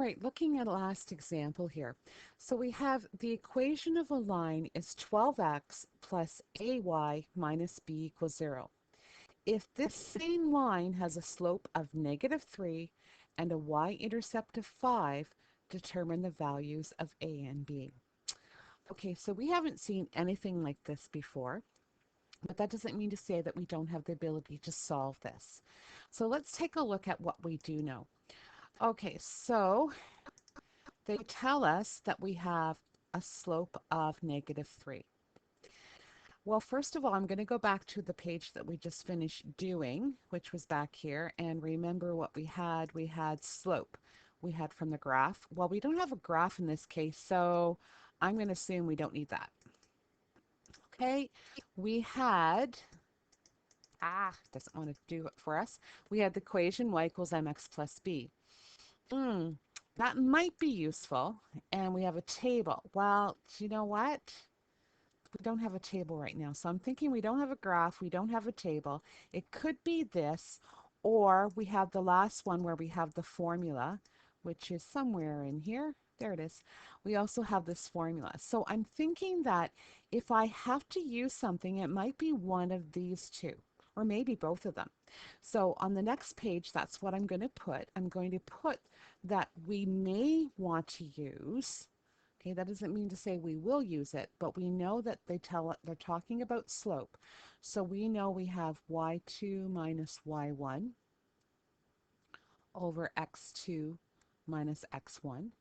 right, looking at last example here. So we have the equation of a line is 12x plus ay minus b equals 0. If this same line has a slope of -3 and a y-intercept of 5, determine the values of a and b. Okay, so we haven't seen anything like this before, but that doesn't mean to say that we don't have the ability to solve this. So let's take a look at what we do know. Okay, so they tell us that we have a slope of -3. Well, first of all, I'm going to go back to the page that we just finished doing, which was back here, and remember what we had. We had slope. We had from the graph. Well, we don't have a graph in this case, so I'm going to assume we don't need that. Okay, we had, doesn't want to do it for us. We had the equation y equals mx plus b. That might be useful, and we have a table. Well, do you know what? We don't have a table right now. So I'm thinking we don't have a graph, we don't have a table. It could be this, or we have the last one where we have the formula, which is somewhere in here. There it is. We also have this formula. So I'm thinking that if I have to use something, it might be one of these two, or maybe both of them. So on the next page, that's what I'm going to put. I'm going to put that we may want to use. Okay, that doesn't mean to say we will use it, but we know that they're talking about slope. So we know we have y2 minus y1 over x2 minus x1.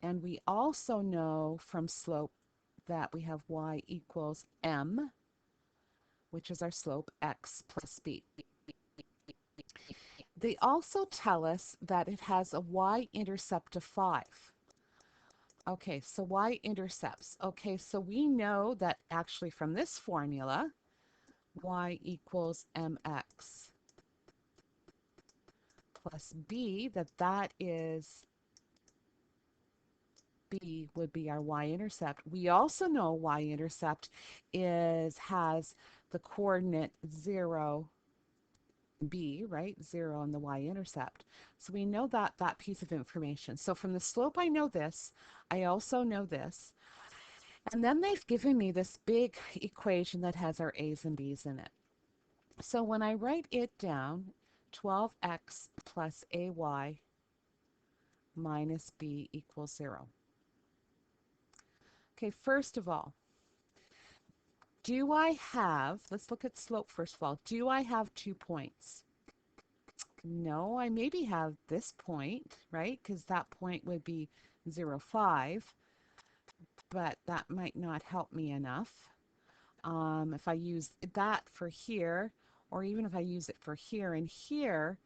And we also know from slope that we have y equals m, which is our slope, x plus b. They also tell us that it has a y-intercept of 5. Okay, so y-intercepts. Okay, so we know that actually from this formula, y equals mx plus b, that is b would be our y-intercept. We also know y-intercept has the coordinate 0, b, right? 0 on the y-intercept. So we know that piece of information. So from the slope, I know this. I also know this. And then they've given me this big equation that has our a's and b's in it. So when I write it down, 12x plus ay minus b equals 0. Okay, first of all, let's look at slope first of all. Do I have 2 points? No, I maybe have this point, right? Because that point would be 0, 5, but that might not help me enough. If I use that for here, or even if I use it for here and here,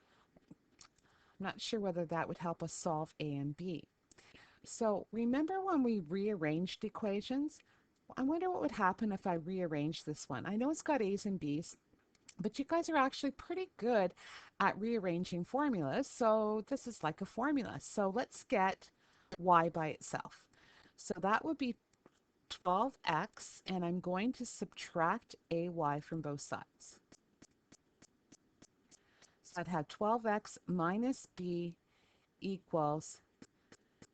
I'm not sure whether that would help us solve A and B. So remember when we rearranged equations? I wonder what would happen if I rearrange this one. I know it's got A's and B's, but you guys are actually pretty good at rearranging formulas. So this is like a formula. So let's get y by itself. So that would be 12x, and I'm going to subtract ay from both sides. So I'd have 12x minus b equals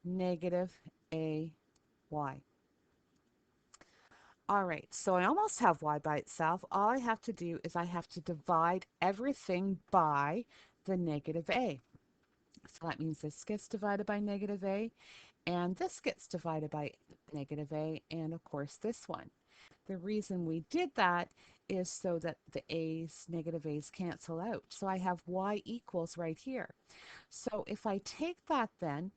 negative ay. All right, so I almost have y by itself. All I have to do is I have to divide everything by the negative a. So that means this gets divided by negative a, and this gets divided by negative a, and of course this one. The reason we did that is so that the a's, negative a's cancel out. So I have y equals right here. So if I take that then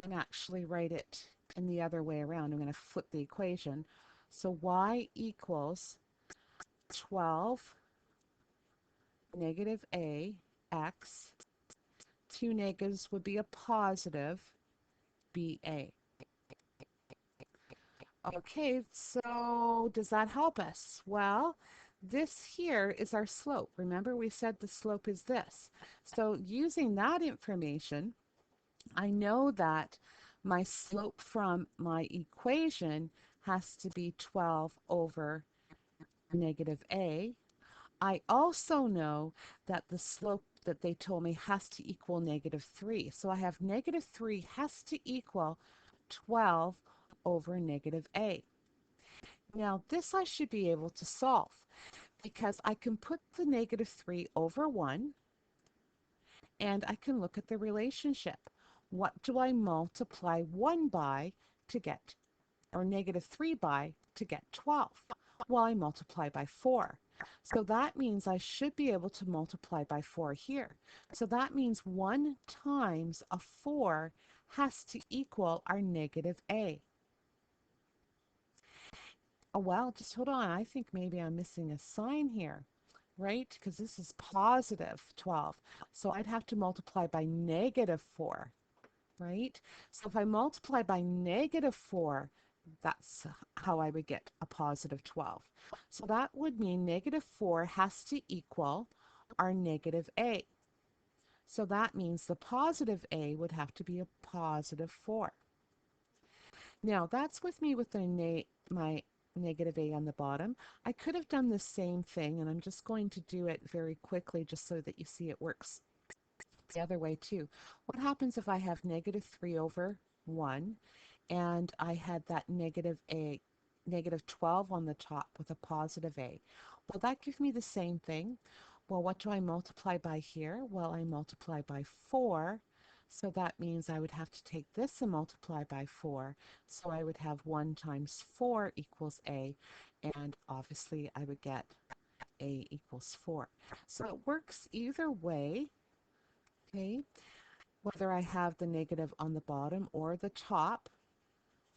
and actually write it in the other way around, I'm going to flip the equation. So y equals 12 negative a x. Two negatives would be a positive ba. Okay, so does that help us? Well, this here is our slope. Remember we said the slope is this. So using that information, I know that my slope from my equation has to be 12 over negative a. I also know that the slope that they told me has to equal -3. So I have -3 has to equal 12 over -a. Now this I should be able to solve because I can put the -3 over 1 and I can look at the relationship. What do I multiply 1 by to get, or -3 by to get 12? Well, I multiply by 4. So that means I should be able to multiply by 4 here. So that means 1 times a 4 has to equal our -a. Oh, well, just hold on. I think maybe I'm missing a sign here, right? Because this is positive 12. So I'd have to multiply by -4, right? So if I multiply by -4, that's how I would get a positive 12. So that would mean -4 has to equal our -a. So that means the positive a would have to be a positive 4. Now that's with me with my -a on the bottom. I could have done the same thing, and I'm just going to do it very quickly just so that you see it works the other way too. What happens if I have -3 over 1 and I had that -12 on the top with a positive a? Will that give me the same thing? Well, what do I multiply by here? Well, I multiply by 4. So that means I would have to take this and multiply by 4. So I would have 1 times 4 equals a. And obviously I would get a equals 4. So it works either way. Okay, whether I have the negative on the bottom or the top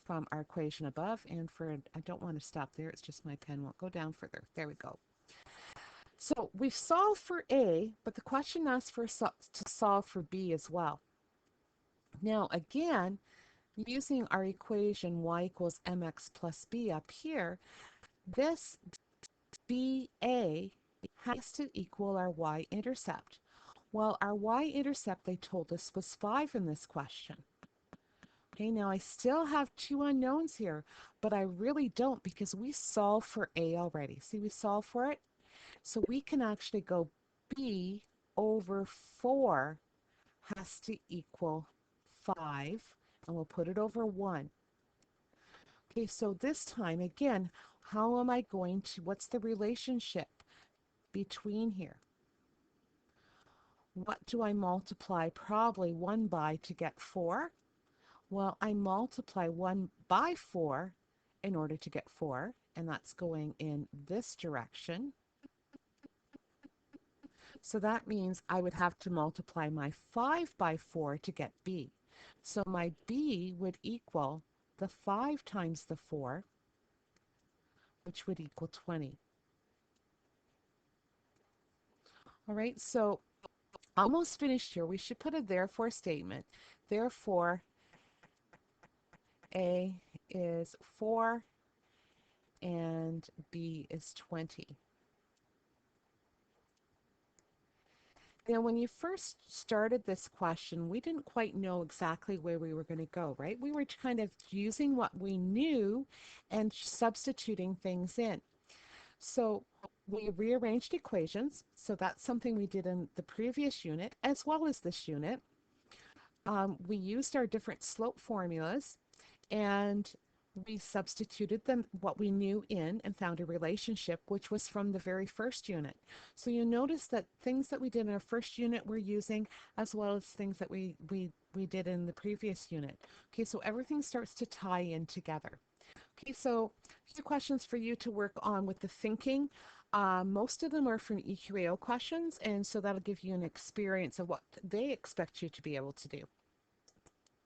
from our equation above. And I don't want to stop there, it's just my pen won't go down further. There we go. So we've solved for A, but the question asks for to solve for B as well. Now again, using our equation y equals mx plus b up here, this BA has to equal our y-intercept. Well, our y-intercept, they told us, was 5 in this question. Okay, now I still have two unknowns here, but I really don't because we solved for A already. See, we solved for it. So we can actually go B over 4 has to equal 5, and we'll put it over 1. Okay, so this time, again, how am I going to, what's the relationship between here? What do I multiply probably 1 by to get 4? Well, I multiply 1 by 4 in order to get 4, and that's going in this direction. So that means I would have to multiply my 5 by 4 to get b. So my b would equal the 5 times the 4, which would equal 20. All right, so almost finished here. We should put a therefore statement. Therefore, A is 4 and B is 20. Now, when you first started this question, we didn't quite know exactly where we were going to go, right? We were kind of using what we knew and substituting things in. So we rearranged equations. So that's something we did in the previous unit as well as this unit. We used our different slope formulas and we substituted them what we knew in and found a relationship which was from the very first unit. So you notice that things that we did in our first unit we're using as well as things that we did in the previous unit. Okay, so everything starts to tie in together. Okay, so a few questions for you to work on with the thinking. Most of them are from EQAO questions, and so that'll give you an experience of what they expect you to be able to do.